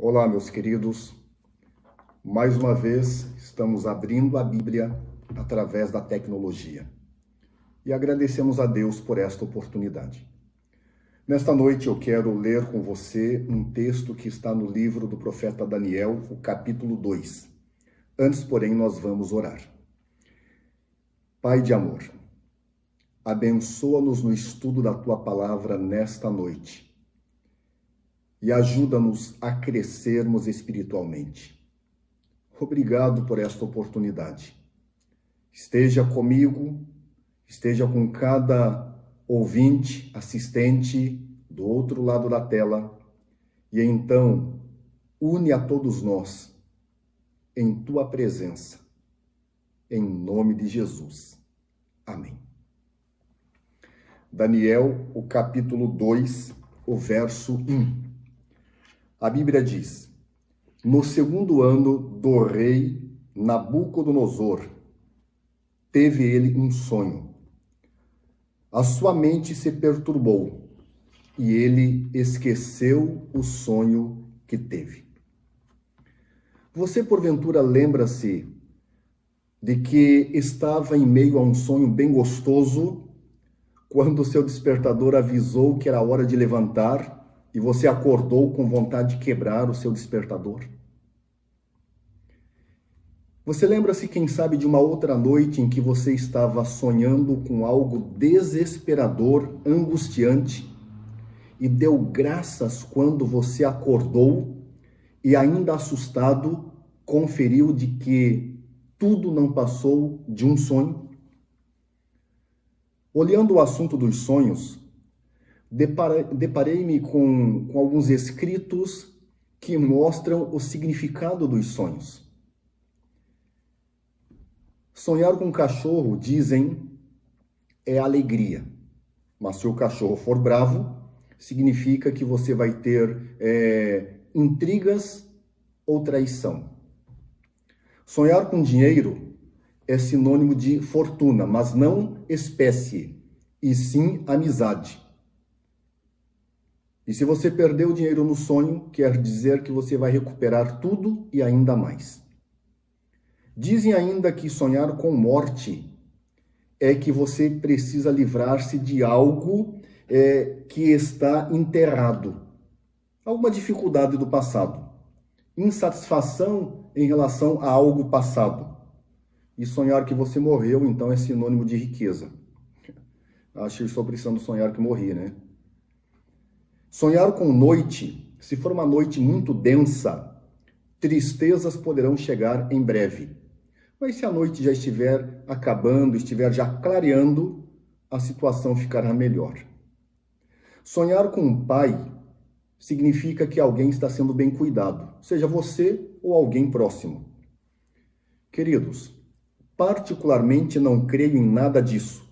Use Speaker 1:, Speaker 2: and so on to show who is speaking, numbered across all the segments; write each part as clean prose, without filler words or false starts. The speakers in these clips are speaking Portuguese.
Speaker 1: Olá, meus queridos. Mais uma vez, estamos abrindo a Bíblia através da tecnologia. E agradecemos a Deus por esta oportunidade. Nesta noite, eu quero ler com você um texto que está no livro do profeta Daniel, o capítulo 2. Antes, porém, nós vamos orar. Pai de amor, abençoa-nos no estudo da Tua palavra nesta noite. E ajuda-nos a crescermos espiritualmente. Obrigado por esta oportunidade. Esteja comigo, esteja com cada ouvinte, assistente do outro lado da tela, e então une a todos nós em Tua presença, em nome de Jesus. Amém. Daniel, o capítulo 2, o verso 1. A Bíblia diz: no segundo ano do rei Nabucodonosor, teve ele um sonho. A sua mente se perturbou e ele esqueceu o sonho que teve. Você, porventura, lembra-se de que estava em meio a um sonho bem gostoso quando seu despertador avisou que era hora de levantar e você acordou com vontade de quebrar o seu despertador? Você lembra-se, quem sabe, de uma outra noite em que você estava sonhando com algo desesperador, angustiante, e deu graças quando você acordou e, ainda assustado, conferiu de que tudo não passou de um sonho? Olhando o assunto dos sonhos, deparei-me com alguns escritos que mostram o significado dos sonhos. Sonhar com um cachorro, dizem, é alegria. Mas se o cachorro for bravo, significa que você vai ter intrigas ou traição. Sonhar com dinheiro é sinônimo de fortuna, mas não espécie, e sim amizade. E se você perdeu o dinheiro no sonho, quer dizer que você vai recuperar tudo e ainda mais. Dizem ainda que sonhar com morte é que você precisa livrar-se de algo que está enterrado. Alguma dificuldade do passado. Insatisfação em relação a algo passado. E sonhar que você morreu, então, é sinônimo de riqueza. Acho que estou precisando sonhar que morri, né? Sonhar com noite, se for uma noite muito densa, tristezas poderão chegar em breve. Mas se a noite já estiver acabando, estiver já clareando, a situação ficará melhor. Sonhar com um pai significa que alguém está sendo bem cuidado, seja você ou alguém próximo. Queridos, particularmente não creio em nada disso.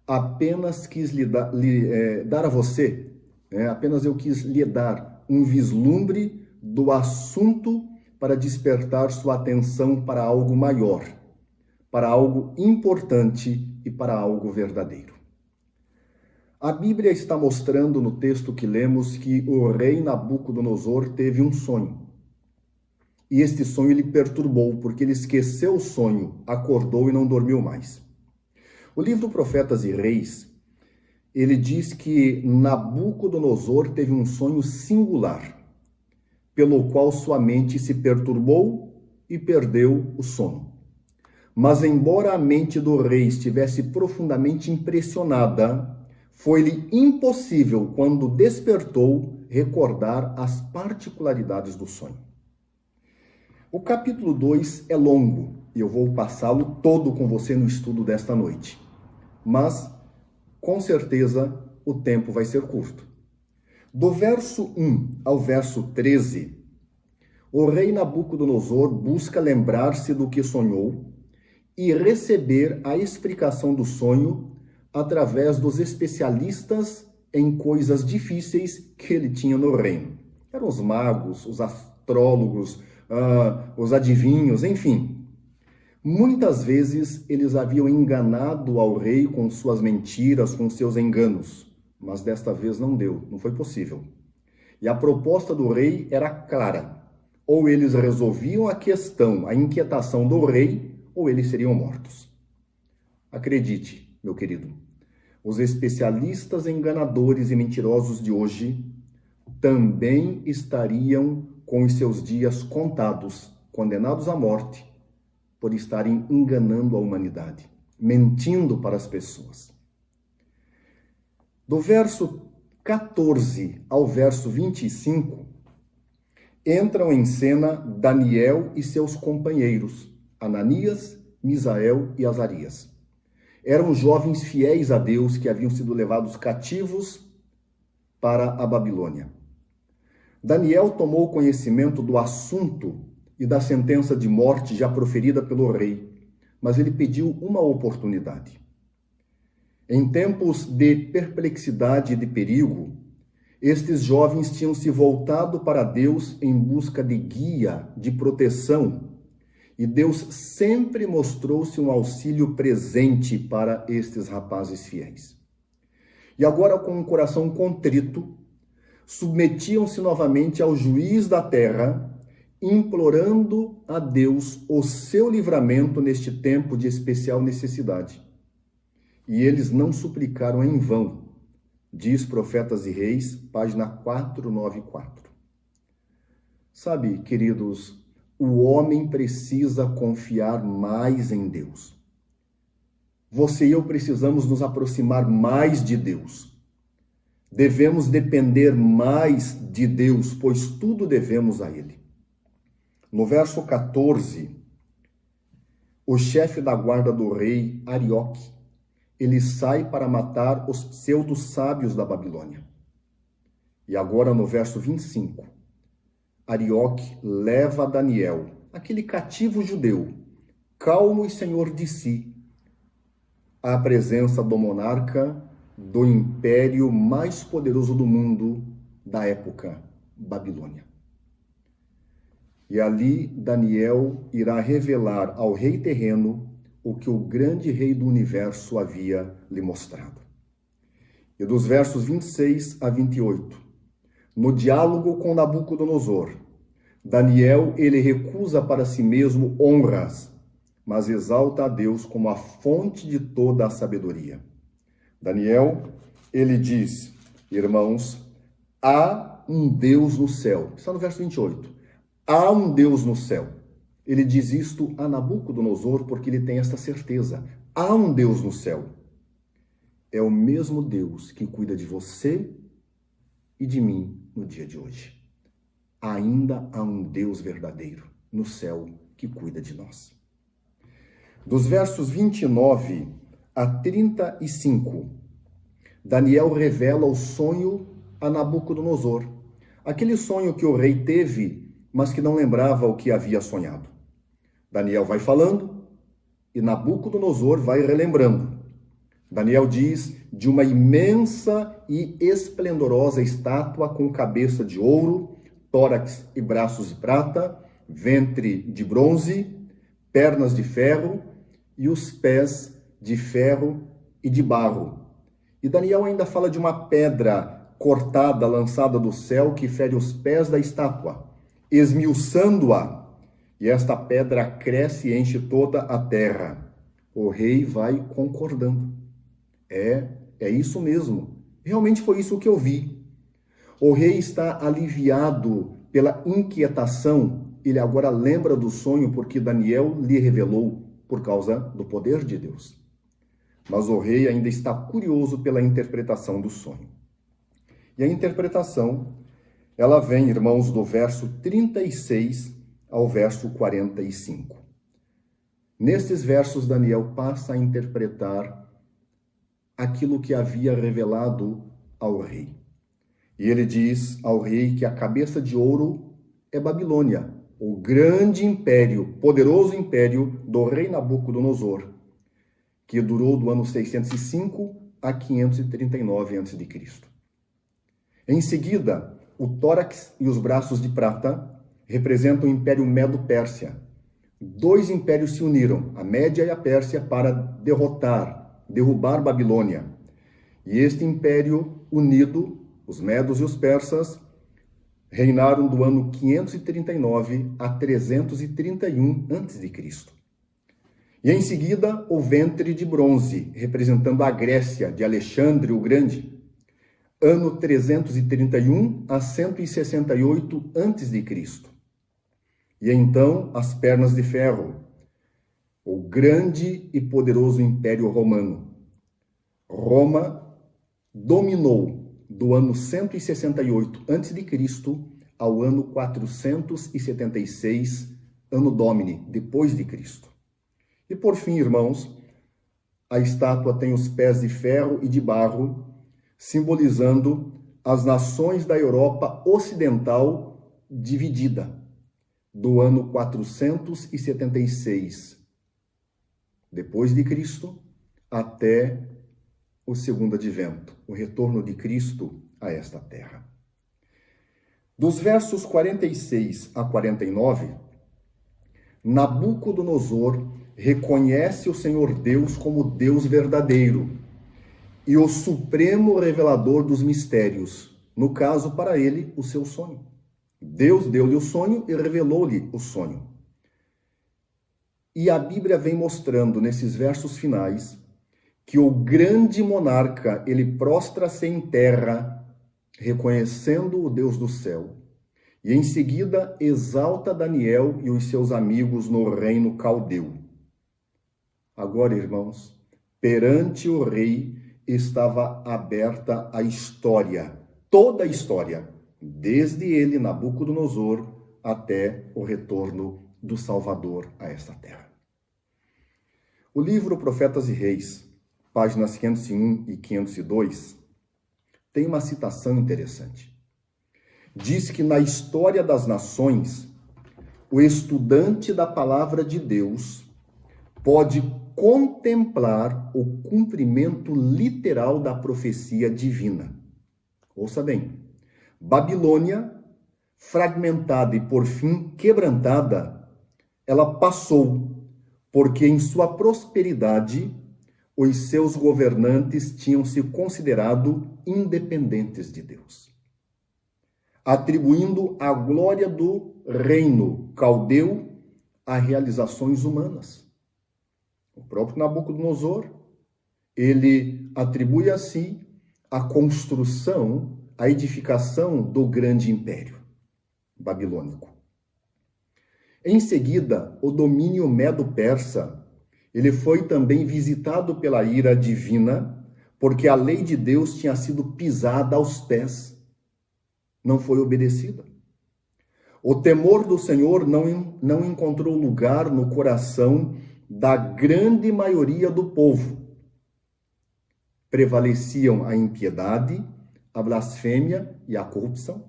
Speaker 1: Apenas quis dar a você, apenas eu quis lhe dar um vislumbre do assunto para despertar sua atenção para algo maior, para algo importante e para algo verdadeiro. A Bíblia está mostrando no texto que lemos que o rei Nabucodonosor teve um sonho. E este sonho lhe perturbou, porque ele esqueceu o sonho, acordou e não dormiu mais. O livro Profetas e Reis, ele diz que Nabucodonosor teve um sonho singular, pelo qual sua mente se perturbou e perdeu o sono. Mas embora a mente do rei estivesse profundamente impressionada, foi-lhe impossível, quando despertou, recordar as particularidades do sonho. O capítulo 2 é longo e eu vou passá-lo todo com você no estudo desta noite. Mas, com certeza, o tempo vai ser curto. Do verso 1 ao verso 13, o rei Nabucodonosor busca lembrar-se do que sonhou e receber a explicação do sonho através dos especialistas em coisas difíceis que ele tinha no reino. Eram os magos, os astrólogos, os adivinhos, enfim. Muitas vezes eles haviam enganado ao rei com suas mentiras, com seus enganos, mas desta vez não deu, não foi possível. E a proposta do rei era clara: ou eles resolviam a questão, a inquietação do rei, ou eles seriam mortos. Acredite, meu querido, os especialistas enganadores e mentirosos de hoje também estariam com os seus dias contados, condenados à morte, por estarem enganando a humanidade, mentindo para as pessoas. Do verso 14 ao verso 25, entram em cena Daniel e seus companheiros, Ananias, Misael e Azarias. Eram jovens fiéis a Deus que haviam sido levados cativos para a Babilônia. Daniel tomou conhecimento do assunto e da sentença de morte já proferida pelo rei, mas ele pediu uma oportunidade. Em tempos de perplexidade e de perigo, estes jovens tinham se voltado para Deus em busca de guia, de proteção, e Deus sempre mostrou-se um auxílio presente para estes rapazes fiéis. E agora, com um coração contrito, submetiam-se novamente ao juiz da terra, implorando a Deus o seu livramento neste tempo de especial necessidade. E eles não suplicaram em vão, diz Profetas e Reis, página 494. Sabe, queridos, o homem precisa confiar mais em Deus. Você e eu precisamos nos aproximar mais de Deus. Devemos depender mais de Deus, pois tudo devemos a Ele. No verso 14, o chefe da guarda do rei, Arioque, ele sai para matar os pseudo-sábios da Babilônia. E agora no verso 25, Arioque leva Daniel, aquele cativo judeu, calmo e senhor de si, à presença do monarca do império mais poderoso do mundo da época, Babilônia. E ali Daniel irá revelar ao rei terreno o que o grande rei do universo havia lhe mostrado. E dos versos 26 a 28, no diálogo com Nabucodonosor, Daniel, ele recusa para si mesmo honras, mas exalta a Deus como a fonte de toda a sabedoria. Daniel, ele diz, irmãos, há um Deus no céu. Está no verso 28. Há um Deus no céu. Ele diz isto a Nabucodonosor porque ele tem esta certeza. Há um Deus no céu. É o mesmo Deus que cuida de você e de mim no dia de hoje. Ainda há um Deus verdadeiro no céu que cuida de nós. Dos versos 29 a 35, Daniel revela o sonho a Nabucodonosor. Aquele sonho que o rei teve, mas que não lembrava o que havia sonhado. Daniel vai falando e Nabucodonosor vai relembrando. Daniel diz de uma imensa e esplendorosa estátua com cabeça de ouro, tórax e braços de prata, ventre de bronze, pernas de ferro e os pés de ferro e de barro. E Daniel ainda fala de uma pedra cortada, lançada do céu, que fere os pés da estátua, esmiuçando-a, e esta pedra cresce e enche toda a terra. O rei vai concordando. É isso mesmo. Realmente foi isso que eu vi. O rei está aliviado pela inquietação. Ele agora lembra do sonho porque Daniel lhe revelou por causa do poder de Deus. Mas o rei ainda está curioso pela interpretação do sonho. E a interpretação, ela vem, irmãos, do verso 36 ao verso 45. Nestes versos, Daniel passa a interpretar aquilo que havia revelado ao rei. E ele diz ao rei que a cabeça de ouro é Babilônia, o grande império, poderoso império do rei Nabucodonosor, que durou do ano 605 a 539 a.C. Em seguida, o tórax e os braços de prata representam o Império Medo-Pérsia. Dois impérios se uniram, a Média e a Pérsia, para derrubar Babilônia. E este império unido, os medos e os persas, Reinaram do ano 539 a 331 a.C. E em seguida, o ventre de bronze, representando a Grécia de Alexandre o Grande, ano 331 a 168 a.C. E então, as pernas de ferro, o grande e poderoso Império Romano. Roma dominou do ano 168 a.C. ao ano 476 Anno Domini, depois de Cristo. E por fim, irmãos, a estátua tem os pés de ferro e de barro, simbolizando as nações da Europa Ocidental dividida, do ano 476 depois de Cristo até o segundo advento, o retorno de Cristo a esta terra. Dos versos 46 a 49, Nabucodonosor reconhece o Senhor Deus como Deus verdadeiro e o supremo revelador dos mistérios, no caso, para ele, o seu sonho. Deus deu-lhe o sonho e revelou-lhe o sonho. E a Bíblia vem mostrando, nesses versos finais, que o grande monarca, ele prostra-se em terra, reconhecendo o Deus do céu, e em seguida exalta Daniel e os seus amigos no reino caldeu. Agora, irmãos, perante o rei estava aberta a história, toda a história, desde ele, Nabucodonosor, até o retorno do Salvador a esta terra. O livro Profetas e Reis, páginas 501 e 502, tem uma citação interessante. Diz que na história das nações, o estudante da palavra de Deus pode contemplar o cumprimento literal da profecia divina. Ouça bem, Babilônia, fragmentada e por fim quebrantada, ela passou, porque em sua prosperidade os seus governantes tinham se considerado independentes de Deus, atribuindo a glória do reino caldeu a realizações humanas. O próprio Nabucodonosor, ele atribui a si a construção, a edificação do grande império babilônico. Em seguida, o domínio medo-persa, ele foi também visitado pela ira divina, porque a lei de Deus tinha sido pisada aos pés, não foi obedecida. O temor do Senhor não encontrou lugar no coração da grande maioria do povo. Prevaleciam a impiedade, a blasfêmia e a corrupção.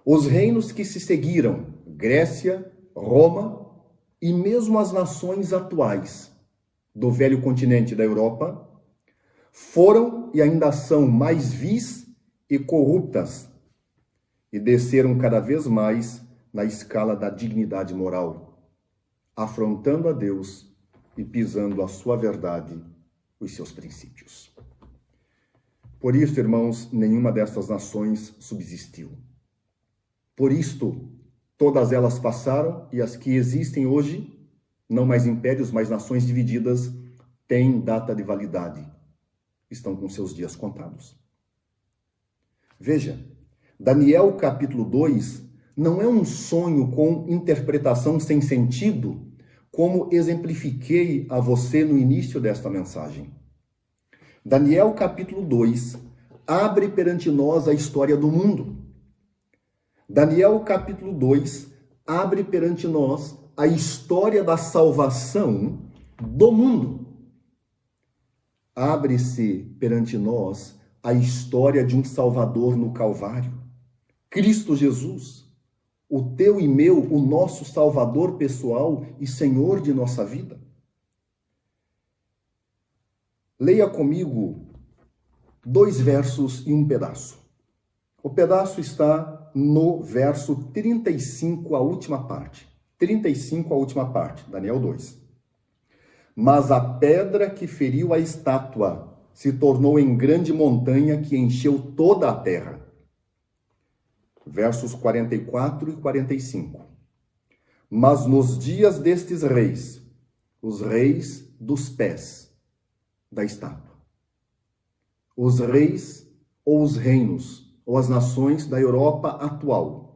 Speaker 1: Os reinos que se seguiram, Grécia, Roma e mesmo as nações atuais do velho continente da Europa, foram e ainda são mais vis e corruptas e desceram cada vez mais na escala da dignidade moral, afrontando a Deus e pisando a sua verdade, os seus princípios. Por isso, irmãos, nenhuma destas nações subsistiu. Por isto, todas elas passaram e as que existem hoje, não mais impérios, mas nações divididas, têm data de validade. Estão com seus dias contados. Veja, Daniel capítulo 2 não é um sonho com interpretação sem sentido, como exemplifiquei a você no início desta mensagem. Daniel capítulo 2 abre perante nós a história do mundo. Daniel capítulo 2 abre perante nós a história da salvação do mundo. Abre-se perante nós a história de um Salvador no Calvário. Cristo Jesus, o teu e meu, o nosso Salvador pessoal e Senhor de nossa vida. Leia comigo 2 versos e um pedaço. O pedaço está no verso 35, a última parte. 35, a última parte, Daniel 2. Mas a pedra que feriu a estátua se tornou em grande montanha que encheu toda a terra. versos 44 e 45. Mas nos dias destes reis, os reis dos pés da estátua, os reis ou os reinos ou as nações da Europa atual,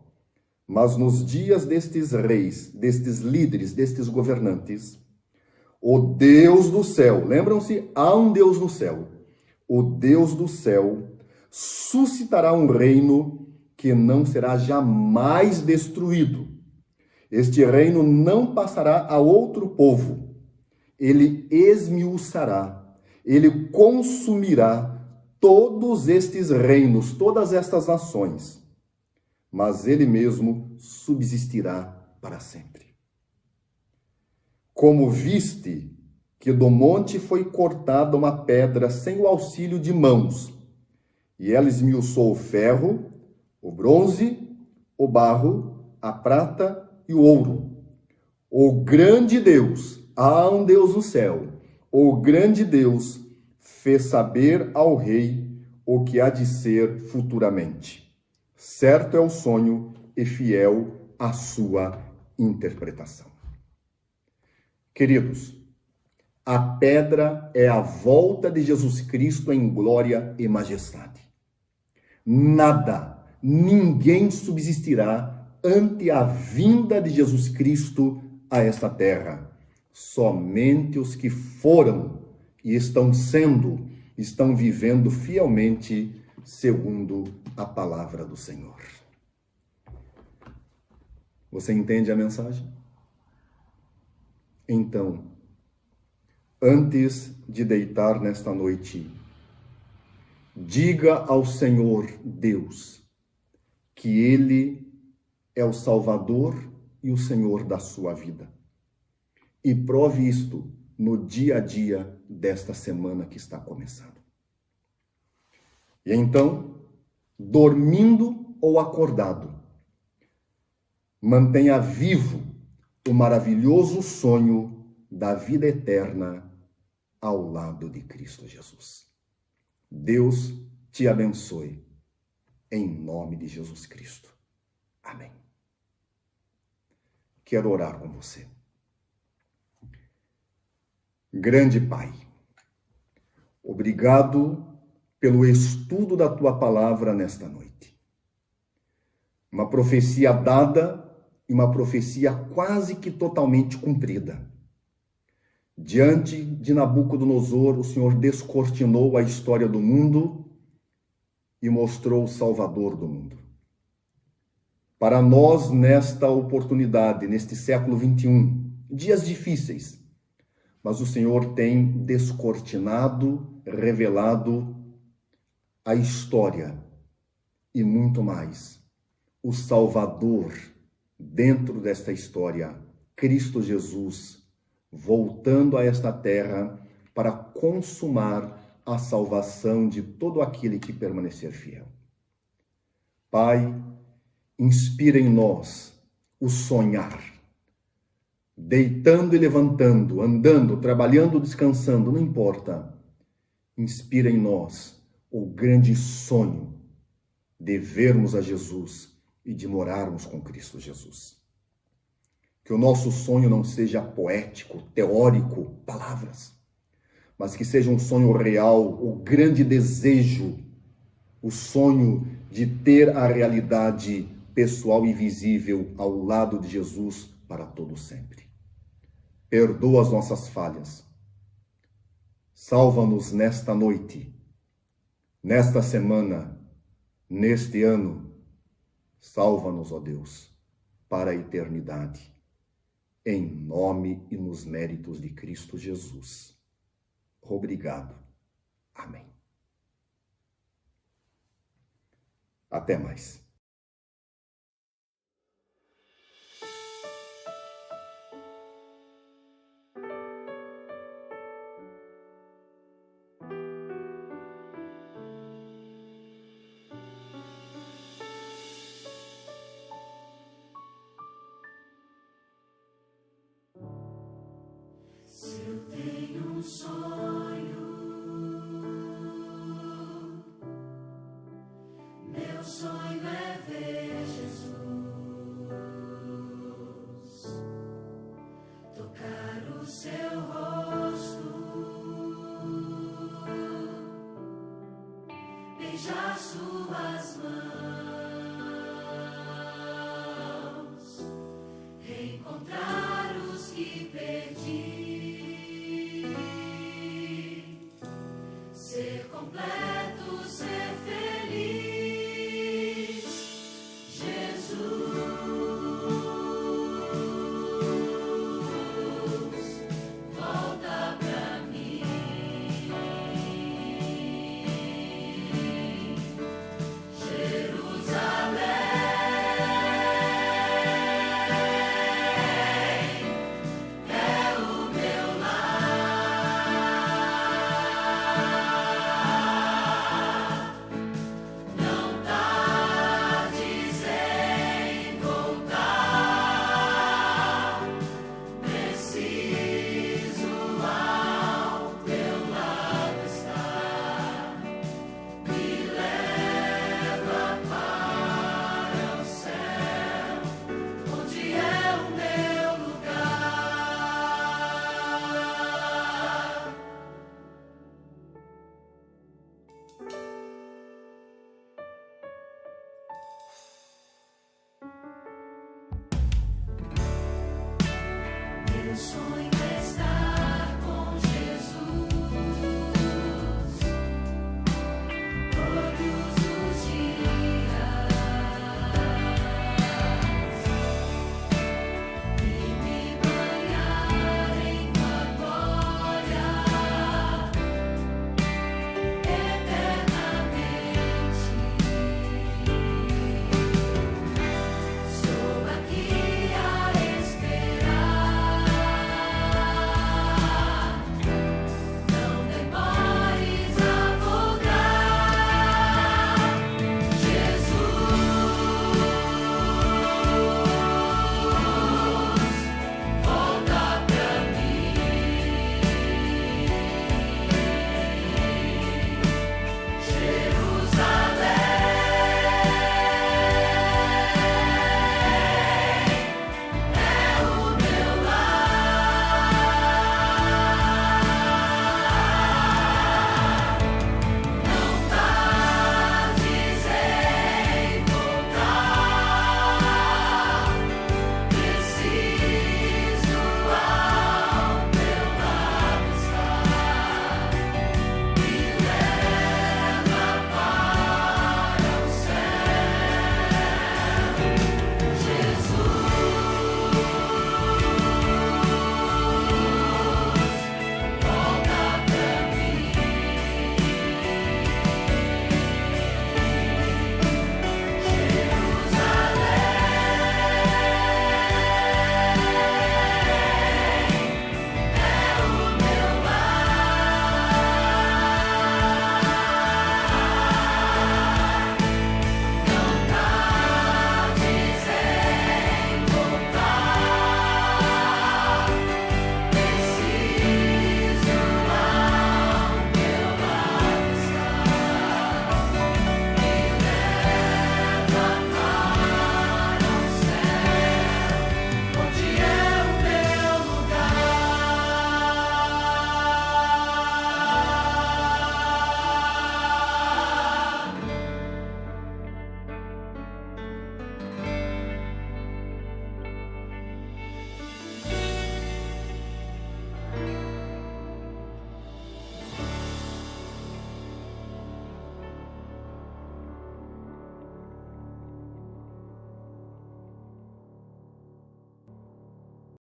Speaker 1: mas nos dias destes reis, destes líderes, destes governantes, o Deus do céu, lembram-se, há um Deus no céu, o Deus do céu suscitará um reino que não será jamais destruído. Este reino não passará a outro povo. Ele esmiuçará, ele consumirá todos estes reinos, todas estas nações, mas ele mesmo subsistirá para sempre. Como viste que do monte foi cortada uma pedra sem o auxílio de mãos, e ela esmiuçou o ferro, o bronze, o barro, a prata e o ouro. O grande Deus, há um Deus no céu, o grande Deus fez saber ao rei o que há de ser futuramente. Certo é o sonho e fiel a sua interpretação. Queridos, a pedra é a volta de Jesus Cristo em glória e majestade. Nada, ninguém subsistirá ante a vinda de Jesus Cristo a esta terra. Somente os que foram e estão vivendo fielmente segundo a palavra do Senhor. Você entende a mensagem? Então, antes de deitar nesta noite, diga ao Senhor Deus que Ele é o Salvador e o Senhor da sua vida. E prove isto no dia a dia desta semana que está começando. E então, dormindo ou acordado, mantenha vivo o maravilhoso sonho da vida eterna ao lado de Cristo Jesus. Deus te abençoe, em nome de Jesus Cristo. Amém. Quero orar com você. Grande Pai, obrigado pelo estudo da Tua palavra nesta noite. Uma profecia dada e uma profecia quase que totalmente cumprida. Diante de Nabucodonosor, o Senhor descortinou a história do mundo e mostrou o Salvador do mundo. Para nós, nesta oportunidade, neste século 21, dias difíceis, mas o Senhor tem descortinado, revelado a história e muito mais. O Salvador dentro desta história, Cristo Jesus, voltando a esta terra para consumar a salvação de todo aquele que permanecer fiel. Pai, inspira em nós o sonhar, deitando e levantando, andando, trabalhando, descansando, não importa. Inspira em nós o grande sonho de vermos a Jesus e de morarmos com Cristo Jesus. Que o nosso sonho não seja poético, teórico, palavras, mas que seja um sonho real, o grande desejo, o sonho de ter a realidade pessoal e visível ao lado de Jesus para todo sempre. Perdoa as nossas falhas. Salva-nos nesta noite, nesta semana, neste ano. Salva-nos, ó Deus, para a eternidade. Em nome e nos méritos de Cristo Jesus. Obrigado. Amém. Até mais.
Speaker 2: Se eu tenho um sonho, meu sonho é sonho.